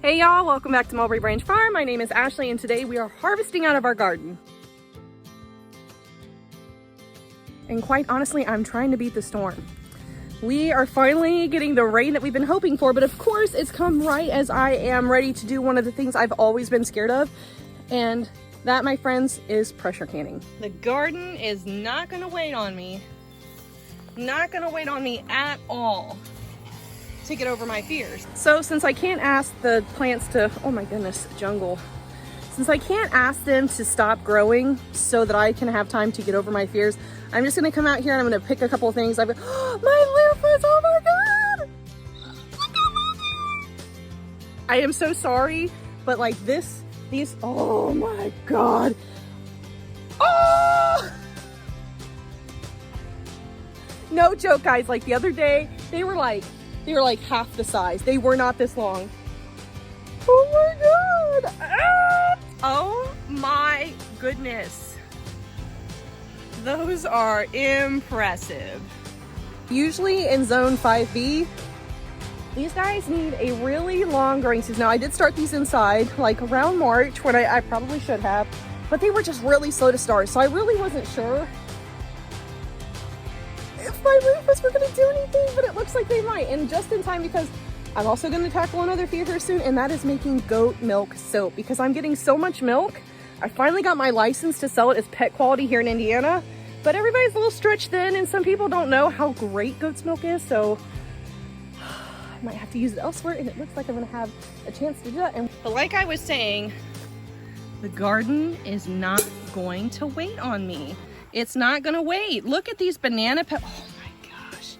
Hey y'all, welcome back to Mulberry Branch Farm. My name is Ashley and today we are harvesting out of our garden. And quite honestly, I'm trying to beat the storm. We are finally getting the rain that we've been hoping for, but of course it's come right as I am ready to do one of the things I've always been scared of. And that, my friends, is pressure canning. The garden is not gonna wait on me. Not gonna wait on me at all to get over my fears. So since I can't ask the plants to, oh my goodness, jungle. Since I can't ask them to stop growing so that I can have time to get over my fears, I'm just gonna come out here and I'm gonna pick a couple of things. I've oh, my loofahs, oh my God! I am so sorry, but like these, oh my God. Oh! No joke, guys, like the other day, they were like half the size. They were not this long. Oh my God. Ah! Oh my goodness. Those are impressive. Usually in zone 5B, these guys need a really long growing season. Now I did start these inside like around March when I probably should have, but they were just really slow to start. So I really wasn't sure if my loofahs were gonna do anything, but it looks like they might, and just in time because I'm also gonna tackle another fear here soon, and that is making goat milk soap because I'm getting so much milk. I finally got my license to sell it as pet quality here in Indiana, but everybody's a little stretched thin and some people don't know how great goat's milk is, so I might have to use it elsewhere, and it looks like I'm gonna have a chance to do that. But like I was saying, the garden is not going to wait on me. It's not gonna wait. Look at these banana peppers. Oh my gosh,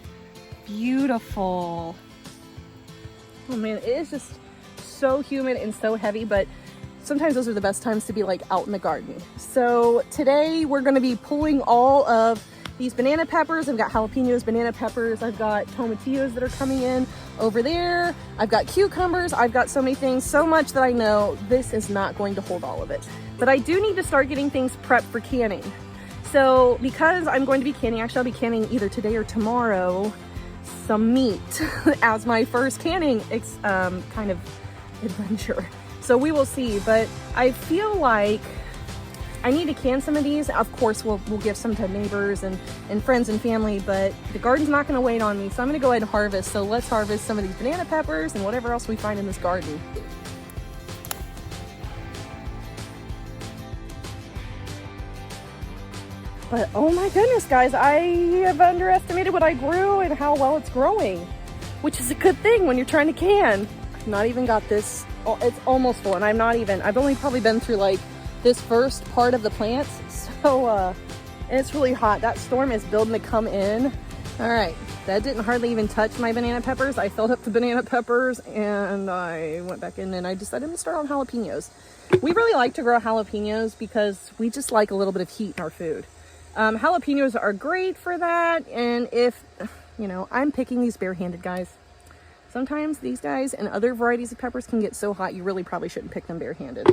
beautiful. Oh man, it is just so humid and so heavy, but sometimes those are the best times to be like out in the garden. So today we're gonna be pulling all of these banana peppers. I've got jalapenos, banana peppers. I've got tomatillos that are coming in over there. I've got cucumbers. I've got so many things, so much that I know this is not going to hold all of it. But I do need to start getting things prepped for canning. So because I'm going to be canning, actually I'll be canning either today or tomorrow, some meat as my first canning kind of adventure. So we will see, but I feel like I need to can some of these. Of course, we'll give some to neighbors and friends and family, but the garden's not gonna wait on me. So I'm gonna go ahead and harvest. So let's harvest some of these banana peppers and whatever else we find in this garden. But oh my goodness, guys, I have underestimated what I grew and how well it's growing, which is a good thing when you're trying to can. I've not even got this, oh, it's almost full, and I've only probably been through like this first part of the plants. So, and it's really hot. That storm is building to come in. All right, that didn't hardly even touch my banana peppers. I filled up the banana peppers and I went back in and I decided to start on jalapenos. We really like to grow jalapenos because we just like a little bit of heat in our food. Jalapenos are great for that, and if, you know, I'm picking these barehanded, guys. Sometimes these guys and other varieties of peppers can get so hot you really probably shouldn't pick them barehanded.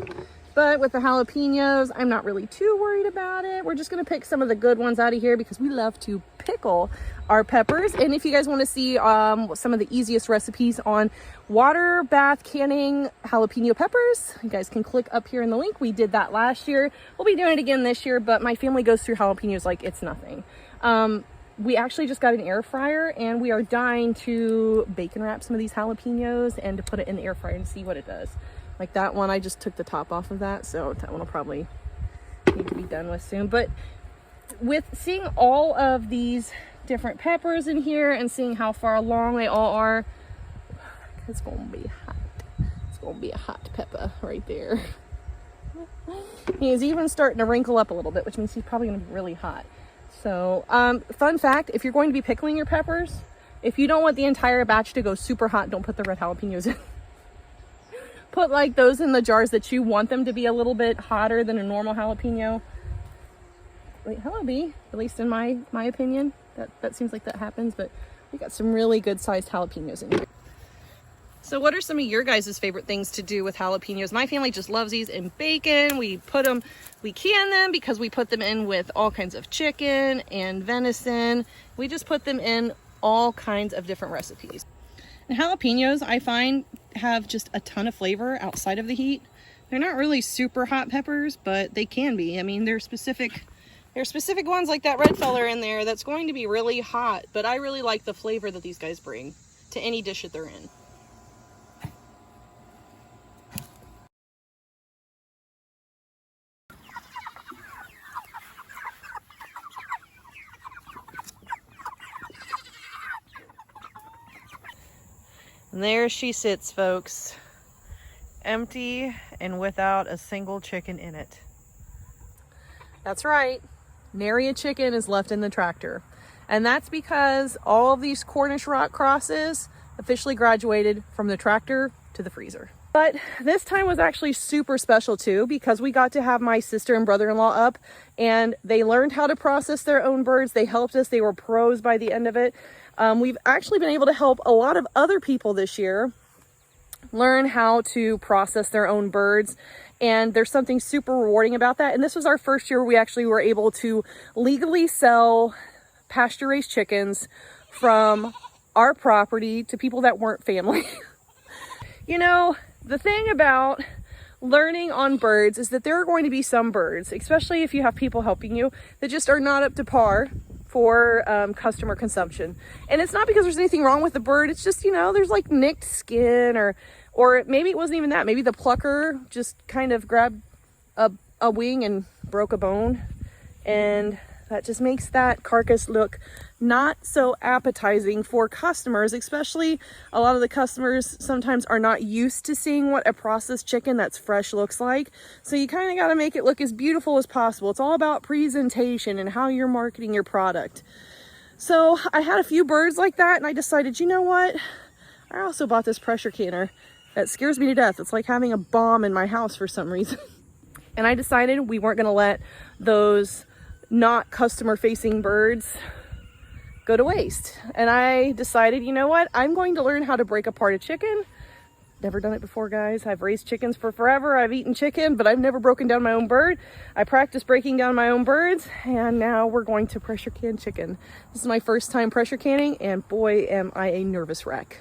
But with the jalapenos, I'm not really too worried about it. We're just gonna pick some of the good ones out of here because we love to pickle our peppers. And if you guys wanna see some of the easiest recipes on water bath canning jalapeno peppers, you guys can click up here in the link. We did that last year. We'll be doing it again this year, but my family goes through jalapenos like it's nothing. We actually just got an air fryer and we are dying to bacon wrap some of these jalapenos and to put it in the air fryer and see what it does. Like that one, I just took the top off of that, so that one will probably need to be done with soon. But with seeing all of these different peppers in here and seeing how far along they all are, it's gonna be hot. It's gonna be a hot pepper right there. He's even starting to wrinkle up a little bit, which means he's probably gonna be really hot. So, fun fact, if you're going to be pickling your peppers, if you don't want the entire batch to go super hot, don't put the red jalapenos in. Put like those in the jars that you want them to be a little bit hotter than a normal jalapeno. Wait, hello bee, at least in my opinion. That seems like that happens, but we got some really good sized jalapenos in here. So what are some of your guys' favorite things to do with jalapenos? My family just loves these in bacon. We can them because we put them in with all kinds of chicken and venison. We just put them in all kinds of different recipes. And jalapenos, I find, have just a ton of flavor outside of the heat. They're not really super hot peppers, but they can be. I mean, there's specific ones like that red fella in there that's going to be really hot, but I really like the flavor that these guys bring to any dish that they're in. And there she sits, folks, empty and without a single chicken in it. That's right, nary a chicken is left in the tractor. And that's because all of these Cornish rock crosses officially graduated from the tractor to the freezer. But this time was actually super special too, because we got to have my sister and brother-in-law up, and they learned how to process their own birds. They helped us. They were pros by the end of it. We've actually been able to help a lot of other people this year learn how to process their own birds. And there's something super rewarding about that. And this was our first year we actually were able to legally sell pasture-raised chickens from our property to people that weren't family. You know, the thing about learning on birds is that there are going to be some birds, especially if you have people helping you, that just are not up to par for customer consumption. And it's not because there's anything wrong with the bird. It's just, you know, there's like nicked skin, or maybe it wasn't even that. Maybe the plucker just kind of grabbed a wing and broke a bone. And that just makes that carcass look not so appetizing for customers, especially a lot of the customers sometimes are not used to seeing what a processed chicken that's fresh looks like. So you kind of got to make it look as beautiful as possible. It's all about presentation and how you're marketing your product. So I had a few birds like that, and I decided, you know what? I also bought this pressure canner that scares me to death. It's like having a bomb in my house for some reason. And I decided we weren't going to let those not customer facing birds go to waste. And I decided, you know what? I'm going to learn how to break apart a chicken. Never done it before, guys. I've raised chickens for forever. I've eaten chicken, but I've never broken down my own bird. I practiced breaking down my own birds, and now we're going to pressure can chicken. This is my first time pressure canning, and boy, am I a nervous wreck.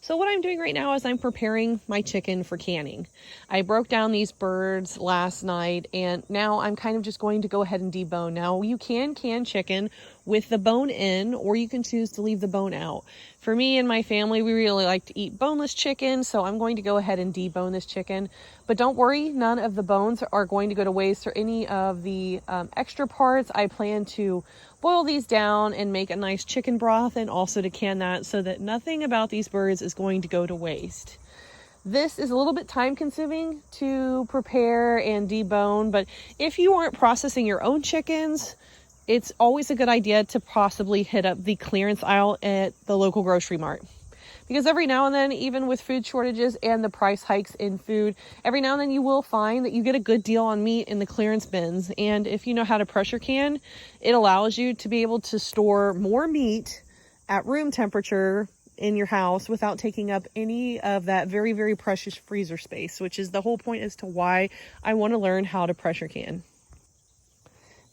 So what I'm doing right now is I'm preparing my chicken for canning. I broke down these birds last night, and now I'm kind of just going to go ahead and debone. Now you can can chicken with the bone in, or you can choose to leave the bone out. For me and my family, we really like to eat boneless chicken, so I'm going to go ahead and debone this chicken. But don't worry, none of the bones are going to go to waste, or any of the extra parts. I plan to boil these down and make a nice chicken broth, and also to can that, so that nothing about these birds is going to go to waste. This is a little bit time consuming to prepare and debone, but if you aren't processing your own chickens, it's always a good idea to possibly hit up the clearance aisle at the local grocery mart. Because every now and then, even with food shortages and the price hikes in food, every now and then you will find that you get a good deal on meat in the clearance bins. And if you know how to pressure can, it allows you to be able to store more meat at room temperature in your house without taking up any of that very, very precious freezer space, which is the whole point as to why I want to learn how to pressure can.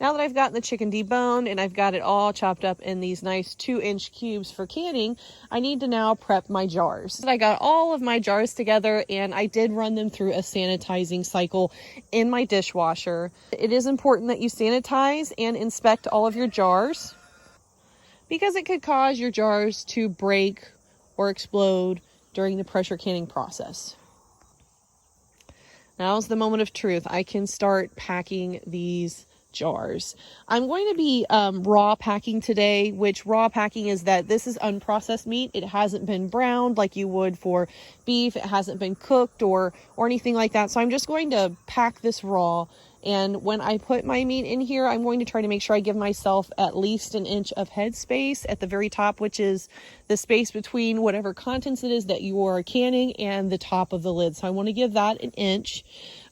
Now that I've gotten the chicken deboned and I've got it all chopped up in these nice 2-inch cubes for canning, I need to now prep my jars. I got all of my jars together, and I did run them through a sanitizing cycle in my dishwasher. It is important that you sanitize and inspect all of your jars, because it could cause your jars to break or explode during the pressure canning process. Now's the moment of truth. I can start packing these jars. I'm going to be raw packing today, which raw packing is that this is unprocessed meat. It hasn't been browned like you would for beef. It hasn't been cooked or anything like that. So I'm just going to pack this raw. And when I put my meat in here, I'm going to try to make sure I give myself at least 1 inch of head space at the very top, which is the space between whatever contents it is that you are canning and the top of the lid. So I want to give that 1 inch.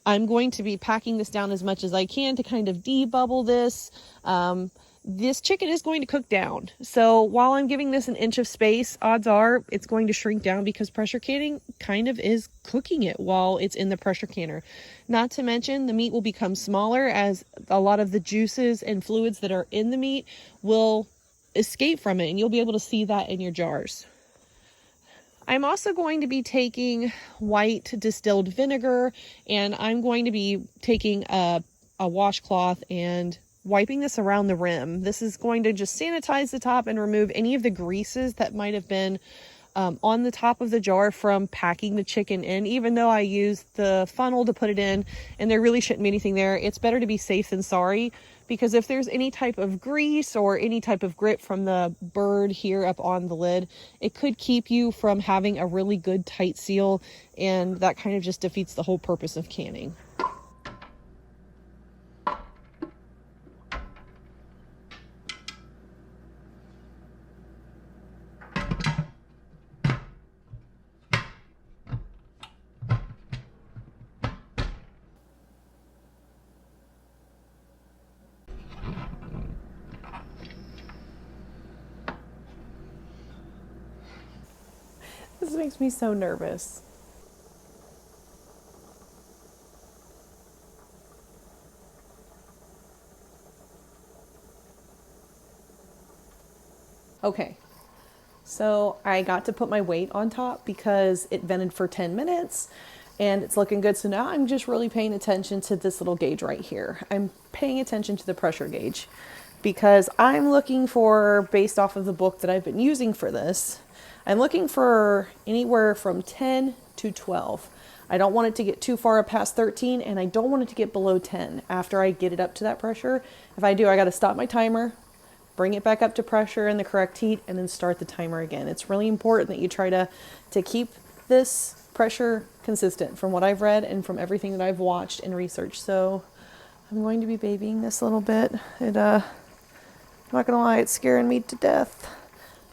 I'm going to be packing this down as much as I can to kind of debubble this. This chicken is going to cook down. So while I'm giving this 1 inch of space, odds are it's going to shrink down, because pressure canning kind of is cooking it while it's in the pressure canner. Not to mention, the meat will become smaller as a lot of the juices and fluids that are in the meat will escape from it, and you'll be able to see that in your jars. I'm also going to be taking white distilled vinegar, and I'm going to be taking a washcloth and wiping this around the rim. This is going to just sanitize the top and remove any of the greases that might have been on the top of the jar from packing the chicken in. Even though I used the funnel to put it in and there really shouldn't be anything there, it's better to be safe than sorry, because if there's any type of grease or any type of grit from the bird here up on the lid, it could keep you from having a really good tight seal, and that kind of just defeats the whole purpose of canning. This makes me so nervous. Okay, so I got to put my weight on top because it vented for 10 minutes and it's looking good. So now I'm just really paying attention to this little gauge right here. I'm paying attention to the pressure gauge because I'm looking for, based off of the book that I've been using for this, I'm looking for anywhere from 10 to 12. I don't want it to get too far past 13, and I don't want it to get below 10 after I get it up to that pressure. If I do, I got to stop my timer, bring it back up to pressure and the correct heat, and then start the timer again. It's really important that you try to keep this pressure consistent from what I've read and from everything that I've watched and researched. So I'm going to be babying this a little bit. I'm not gonna lie, it's scaring me to death.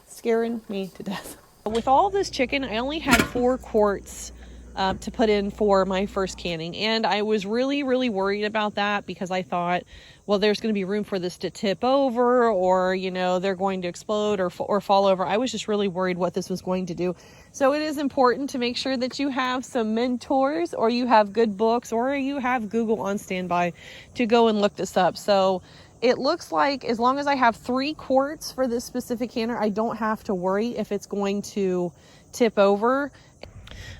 Scaring me to death. With all this chicken, I only had 4 quarts to put in for my first canning, and I was really worried about that because I thought, well, there's going to be room for this to tip over, or you know, they're going to explode or fall over. I was just really worried what this was going to do. So it is important to make sure that you have some mentors, or you have good books, or you have Google on standby to go and look this up. So it looks like as long as I have 3 quarts for this specific canner, I don't have to worry if it's going to tip over.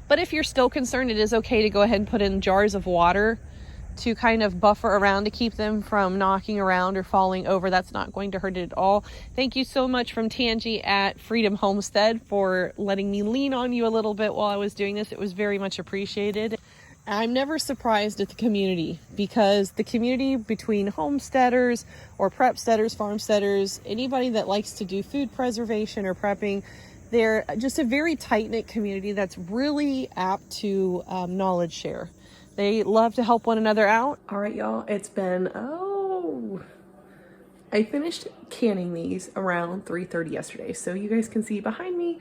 But if you're still concerned, it is okay to go ahead and put in jars of water to kind of buffer around to keep them from knocking around or falling over. That's not going to hurt it at all. Thank you so much from Tangi at Freedom Homestead for letting me lean on you a little bit while I was doing this. It was very much appreciated. I'm never surprised at the community, because the community between homesteaders or prepsteaders, farmsteaders, anybody that likes to do food preservation or prepping, they're just a very tight-knit community that's really apt to knowledge share. They love to help one another out. All right, y'all, it's been, I finished canning these around 3:30 yesterday. So you guys can see behind me,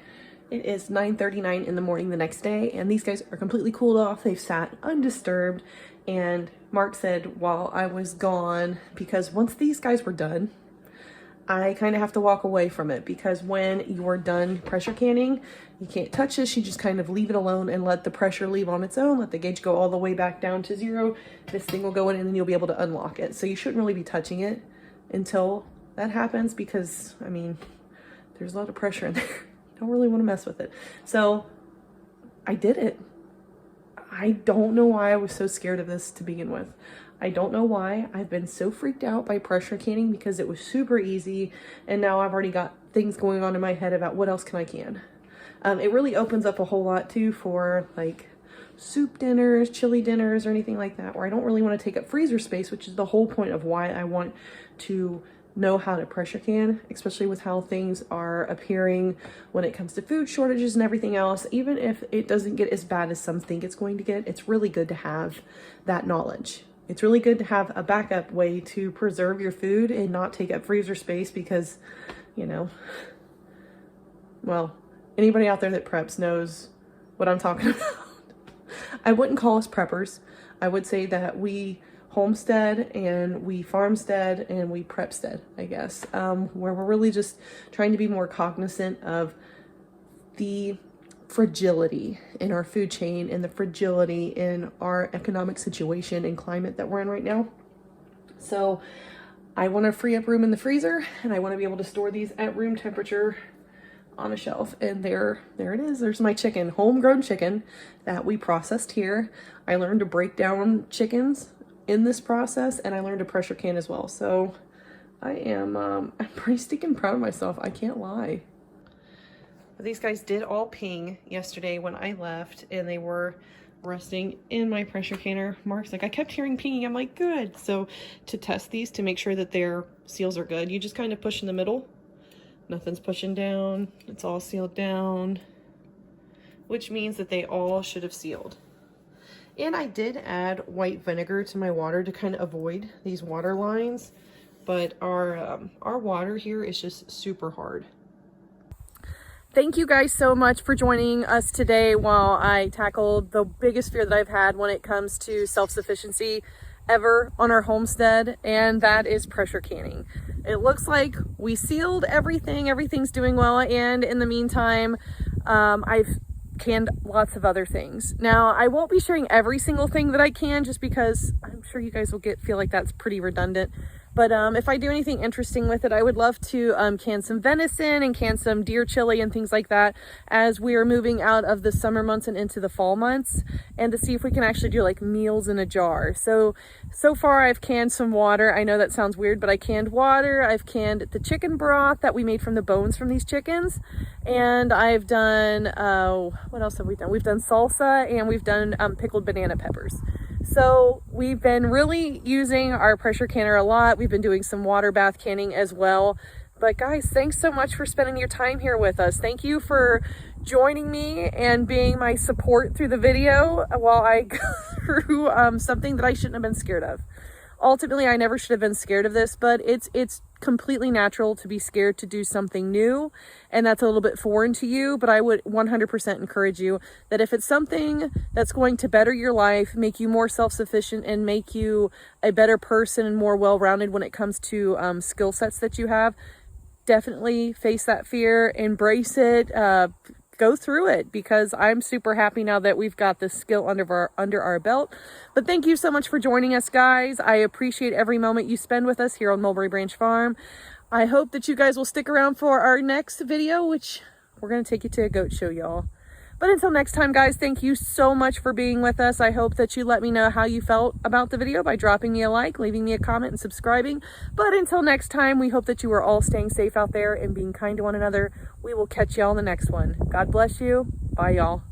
it is 9:39 in the morning the next day, and these guys are completely cooled off. They've sat undisturbed, and Mark said while I was gone, because once these guys were done, I kind of have to walk away from it, because when you're done pressure canning, you can't touch this. You just kind of leave it alone and let the pressure leave on its own. Let the gauge go all the way back down to 0. This thing will go in and then you'll be able to unlock it. So you shouldn't really be touching it until that happens, because, I mean, there's a lot of pressure in there. Don't really want to mess with it. So I did it. I don't know why I was so scared of this to begin with. I don't know why I've been so freaked out by pressure canning, because it was super easy, and now I've already got things going on in my head about what else can I can. It really opens up a whole lot too for like soup dinners, chili dinners, or anything like that, where I don't really want to take up freezer space, which is the whole point of why I want to know how to pressure can, especially with how things are appearing when it comes to food shortages and everything else. Even if it doesn't get as bad as some think it's going to get, it's really good to have that knowledge. It's really good to have a backup way to preserve your food and not take up freezer space, because, you know, well, anybody out there that preps knows what I'm talking about. I wouldn't call us preppers. I would say that we homestead and we farmstead and we prepstead, I guess, where we're really just trying to be more cognizant of the fragility in our food chain and the fragility in our economic situation and climate that we're in right now. So I want to free up room in the freezer, and I want to be able to store these at room temperature on a shelf, and there it is. There's my chicken, homegrown chicken that we processed here. I learned to break down chickens in this process, and I learned to pressure can as well. So I am I'm pretty stinking proud of myself, I can't lie. These guys did all ping yesterday when I left, and they were resting in my pressure canner. Mark's like, I kept hearing pinging. I'm like, good. So to test these, to make sure that their seals are good, you just kind of push in the middle. Nothing's pushing down. It's all sealed down, which means that they all should have sealed. And I did add white vinegar to my water to kind of avoid these water lines, but our water here is just super hard. Thank you guys so much for joining us today while I tackled the biggest fear that I've had when it comes to self-sufficiency ever on our homestead, and that is pressure canning. It looks like we sealed everything, everything's doing well, and in the meantime, I've canned lots of other things. Now, I won't be sharing every single thing that I can, just because I'm sure you guys will feel like that's pretty redundant. But if I do anything interesting with it, I would love to can some venison and can some deer chili and things like that as we are moving out of the summer months and into the fall months, and to see if we can actually do like meals in a jar. So far I've canned some water. I know that sounds weird, but I canned water. I've canned the chicken broth that we made from the bones from these chickens. And I've done, what else have we done? We've done salsa, and we've done pickled banana peppers. So we've been really using our pressure canner a lot. We've been doing some water bath canning as well. But guys, thanks so much for spending your time here with us. Thank you for joining me and being my support through the video while I go through something that I shouldn't have been scared of. Ultimately, I never should have been scared of this, but it's completely natural to be scared to do something new, and that's a little bit foreign to you. But I would 100% encourage you that if it's something that's going to better your life, make you more self-sufficient, and make you a better person and more well-rounded when it comes to skill sets that you have, definitely face that fear, embrace it, go through it, because I'm super happy now that we've got this skill under our belt. But thank you so much for joining us, guys. I appreciate every moment you spend with us here on Mulberry Branch Farm. I hope that you guys will stick around for our next video, which we're going to take you to a goat show, y'all. But until next time, guys, thank you so much for being with us. I hope that you let me know how you felt about the video by dropping me a like, leaving me a comment, and subscribing. But until next time, we hope that you are all staying safe out there and being kind to one another. We will catch y'all in the next one. God bless you. Bye, y'all.